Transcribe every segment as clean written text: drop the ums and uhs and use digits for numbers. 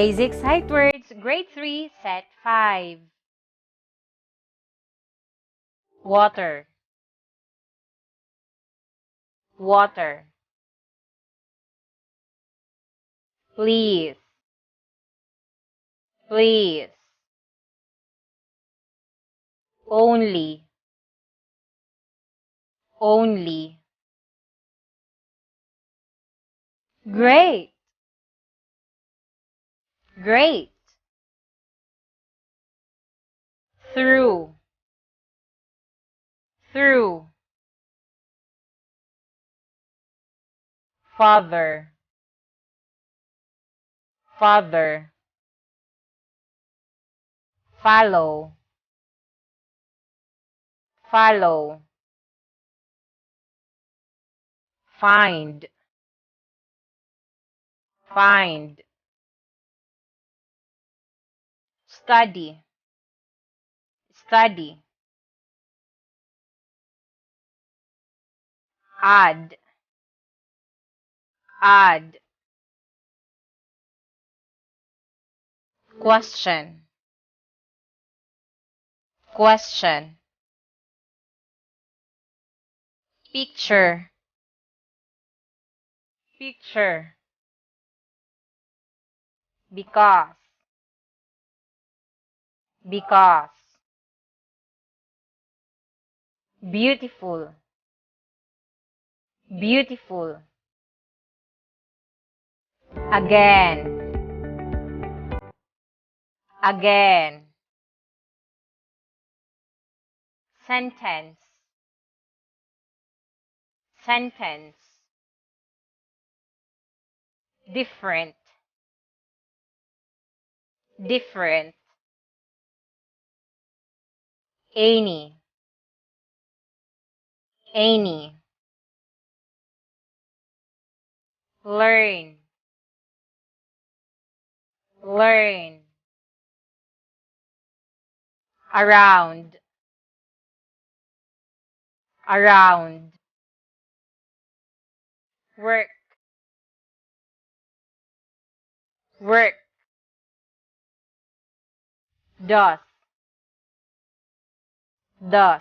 Basic Sight Words, Grade 3, Set 5. Water, water. Please, please. Only, only. Great, great. Through, through. Father, father. Follow, follow. Find, find. Study, study. Add, add. Question, question. Picture, picture. Because, because. Beautiful, beautiful. Again, again. Sentence, sentence. Different, different. Any, any. Learn, learn. Around, around. Work, work. Does, does.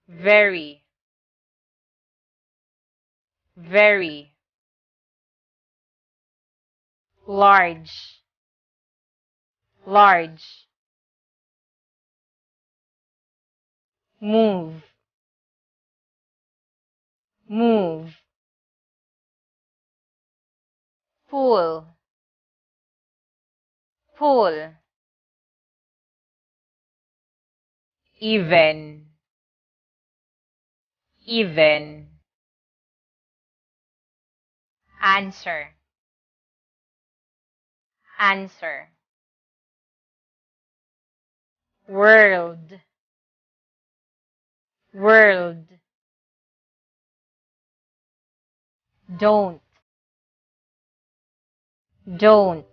Very, very. Large, large. Move, move. Pull, pull. Even, even. Answer, answer. World, world. Don't, don't.